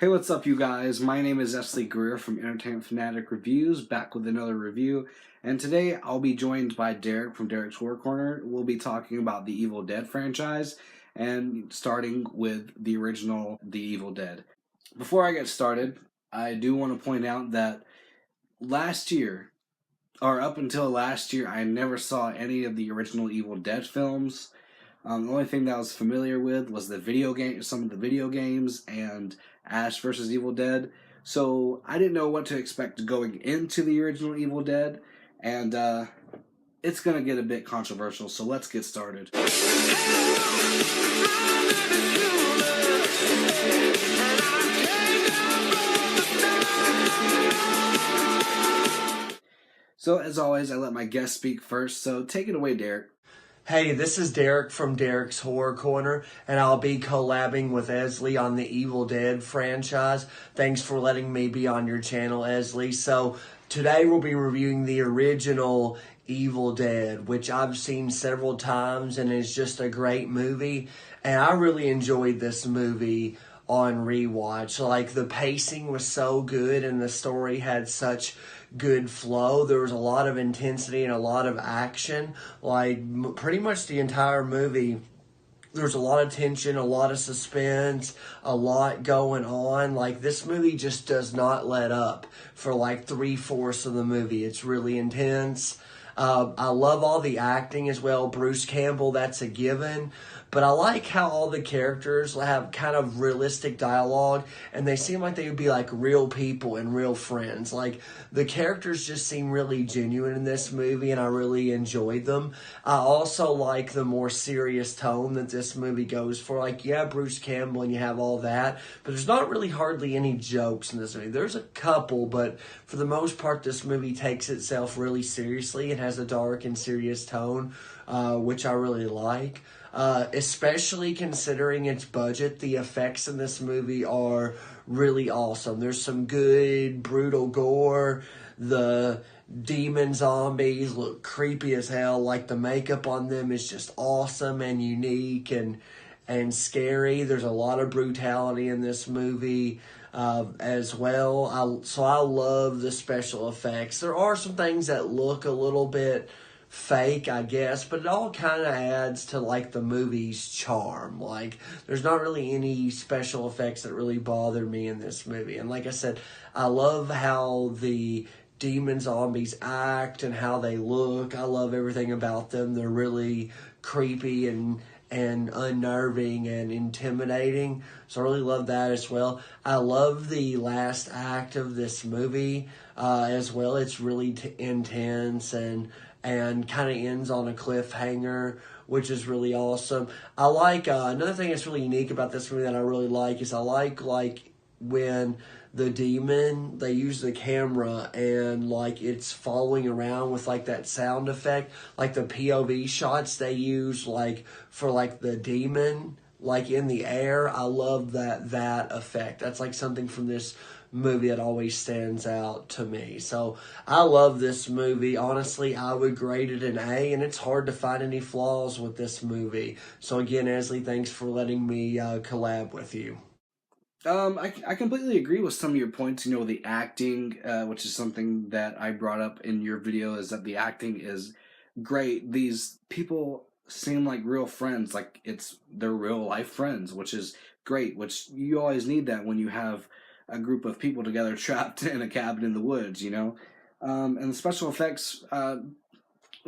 Hey, what's up, you guys? My name is Esley Greer from Entertainment Fanatic Reviews, back with another review. And today I'll be joined by Derek from Derek's Horror Corner. We'll be talking about the Evil Dead franchise and starting with the original The Evil Dead. Before I get started, I do want to point out that last year, or up until last year, I never saw any of the original Evil Dead films. The only thing that I was familiar with was the video game, some of the video games, and Ash versus Evil Dead. So I didn't know what to expect going into the original Evil Dead, and it's gonna get a bit controversial. So let's get started. So as always, I let my guest speak first. So take it away, Derek. Hey, this is Derek from Derek's Horror Corner, and I'll be collabing with Esley on the Evil Dead franchise. Thanks for letting me be on your channel, Esley. So, today we'll be reviewing the original Evil Dead, which I've seen several times and is just a great movie. And I really enjoyed this movie on rewatch. Like, the pacing was so good and the story had such good flow. There was a lot of intensity and a lot of action. Like, pretty much the entire movie, there's a lot of tension, a lot of suspense, a lot going on. Like, this movie just does not let up for like 3/4 of the movie. It's really intense. I love all the acting as well. Bruce Campbell, that's a given. But I like how all the characters have kind of realistic dialogue, and they seem like they would be like real people and real friends. Like, the characters just seem really genuine in this movie, and I really enjoyed them. I also like the more serious tone that this movie goes for. Like, yeah, Bruce Campbell, and you have all that, but there's not really hardly any jokes in this movie. There's a couple, but for the most part, this movie takes itself really seriously and has a dark and serious tone, which I really like. Especially considering its budget, the effects in this movie are really awesome. There's some good, brutal gore. The demon zombies look creepy as hell. Like, the makeup on them is just awesome and unique and scary. There's a lot of brutality in this movie as well. So I love the special effects. There are some things that look a little bit fake, I guess, but it all kind of adds to like the movie's charm. Like, there's not really any special effects that really bother me in this movie. And like I said, I love how the demon zombies act and how they look. I love everything about them. They're really creepy and unnerving and intimidating. So I really love that as well. I love the last act of this movie as well. It's really intense and kind of ends on a cliffhanger, which is really awesome. I like, another thing that's really unique about this movie that I really like is I like when the demon, they use the camera and like it's following around with like that sound effect, like the POV shots they use like for like the demon, like in the air. I love that effect. That's like something from this movie that always stands out to me. So I love this movie. Honestly, I would grade it an A, and it's hard to find any flaws with this movie. So again, Esley, thanks for letting me collab with you. I completely agree with some of your points. You know, the acting, which is something that I brought up in your video, is that the acting is great. These people seem like real friends, like they're real life friends, which is great. Which you always need that when you have a group of people together trapped in a cabin in the woods. You know, and the special effects.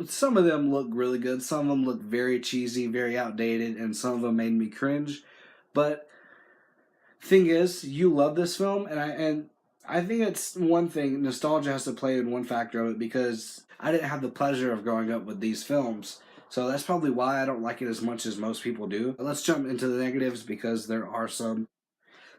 Some of them look really good. Some of them look very cheesy, very outdated, and some of them made me cringe. But thing is, you love this film, and I think it's one thing. Nostalgia has to play in one factor of it because I didn't have the pleasure of growing up with these films, so that's probably why I don't like it as much as most people do. But let's jump into the negatives because there are some.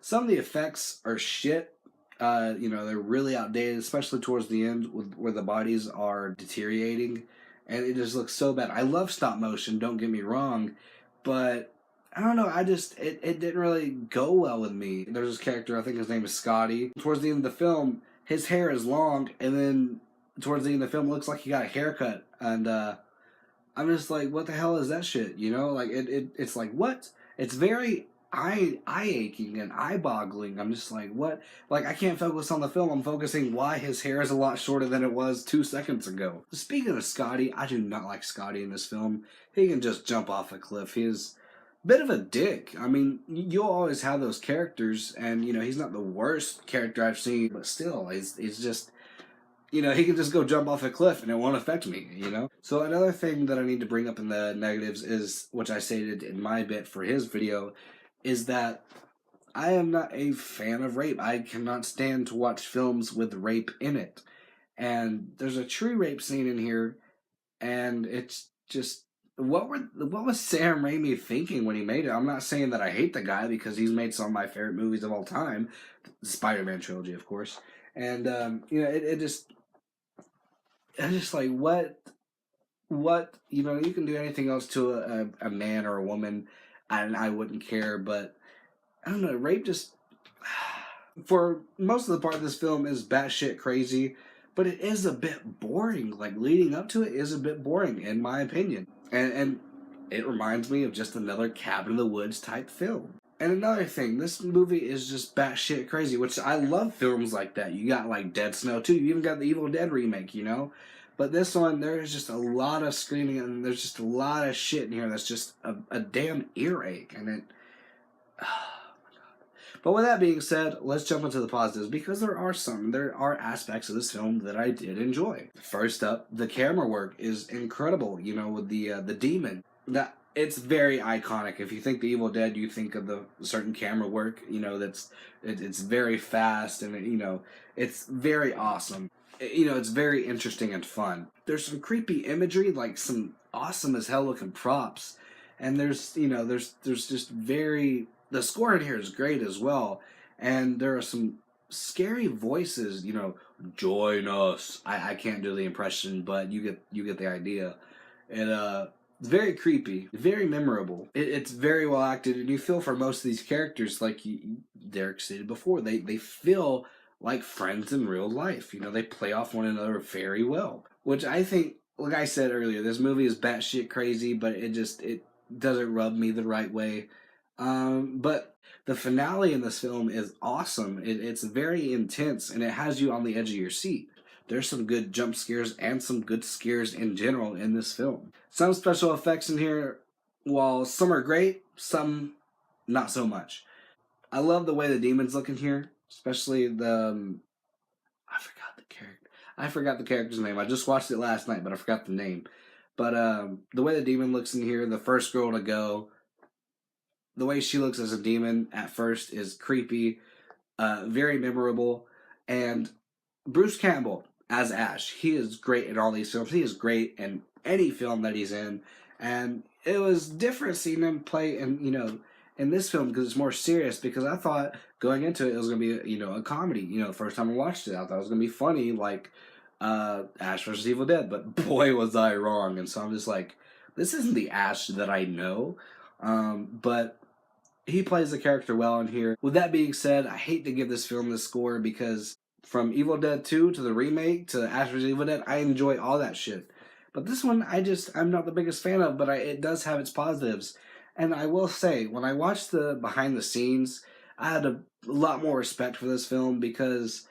Some of the effects are shit. You know, they're really outdated, especially towards the end where the bodies are deteriorating, and it just looks so bad. I love stop motion. Don't get me wrong, but I don't know. It didn't really go well with me. There's this character, I think his name is Scotty. Towards the end of the film, his hair is long, and then towards the end of the film, it looks like he got a haircut. And I'm just like, what the hell is that shit? You know, like it's like what? It's very eye aching and eye boggling. I'm just like, what? Like, I can't focus on the film. I'm focusing why his hair is a lot shorter than it was 2 seconds ago. Speaking of Scotty, I do not like Scotty in this film. He can just jump off a cliff. He's a bit of a dick. I mean, you'll always have those characters, and he's not the worst character I've seen, but still, he's just he can just go jump off a cliff and it won't affect me. So another thing that I need to bring up in the negatives is, which I stated in my bit for his video, is that I am not a fan of rape. I cannot stand to watch films with rape in it. And there's a true rape scene in here, and it's just what was Sam Raimi thinking when he made it? I'm not saying that I hate the guy, because he's made some of my favorite movies of all time, the Spider-Man trilogy, of course. And it just I'm just like, what you can do anything else to a man or a woman, and I wouldn't care. But I don't know, rape just for most of the part of this film is batshit crazy, but it is a bit boring. Like, leading up to it is a bit boring, in my opinion, and it reminds me of just another Cabin in the Woods type film. And another thing, this movie is just batshit crazy, which I love films like that. You got like Dead Snow too. You even got the Evil Dead remake. But this one, there's just a lot of screaming, and there's just a lot of shit in here that's just a damn earache. And it. But with that being said, let's jump into the positives, because there are aspects of this film that I did enjoy. First up, the camera work is incredible. With the demon. It's very iconic. If you think The Evil Dead, you think of the certain camera work. It's very fast, and it's very awesome. It's very interesting and fun. There's some creepy imagery, like some awesome as hell looking props, and there's just very. The score in here is great as well, and there are some scary voices. Join us. I can't do the impression, but you get the idea, and very creepy, very memorable. It's very well acted, and you feel for most of these characters, like Derek stated before. They feel like friends in real life. They play off one another very well, which I think, like I said earlier, this movie is batshit crazy, but it doesn't rub me the right way. But the finale in this film is awesome. It's very intense, and it has you on the edge of your seat. There's some good jump scares and some good scares in general in this film. Some special effects in here, while some are great, some not so much. I love the way the demons look in here, especially the I forgot the character's name. I just watched it last night, but I forgot the name. But the way the demon looks in here, the first girl to go, the way she looks as a demon at first is creepy, very memorable, and Bruce Campbell as Ash, he is great in all these films. He is great in any film that he's in, and it was different seeing him play in this film, because it's more serious. Because I thought going into it was gonna be a comedy. The first time I watched it, I thought it was gonna be funny, like Ash vs. Evil Dead. But boy, was I wrong. And so I'm just like, this isn't the Ash that I know. But he plays the character well in here. With that being said, I hate to give this film this score, because from Evil Dead 2 to the remake to Ash vs. Evil Dead, I enjoy all that shit. But this one, I'm not the biggest fan of, but it does have its positives. And I will say, when I watched the behind the scenes, I had a lot more respect for this film, because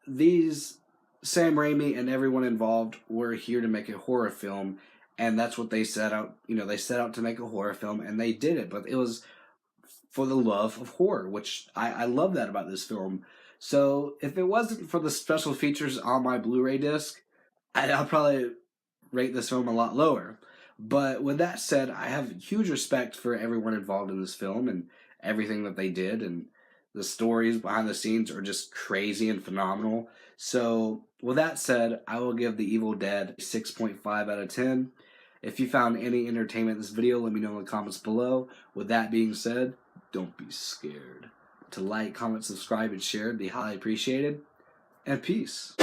these Sam Raimi and everyone involved were here to make a horror film, and that's what they set out. They set out to make a horror film, and they did it. But it was for the love of horror, which I love that about this film. So if it wasn't for the special features on my Blu-ray disc, I'll probably rate this film a lot lower. But with that said, I have huge respect for everyone involved in this film and everything that they did, and the stories behind the scenes are just crazy and phenomenal. So with that said, I will give The Evil Dead a 6.5 out of 10. If you found any entertainment in this video, let me know in the comments below. With that being said, don't be scared. To like, comment, subscribe, and share would be highly appreciated. And peace.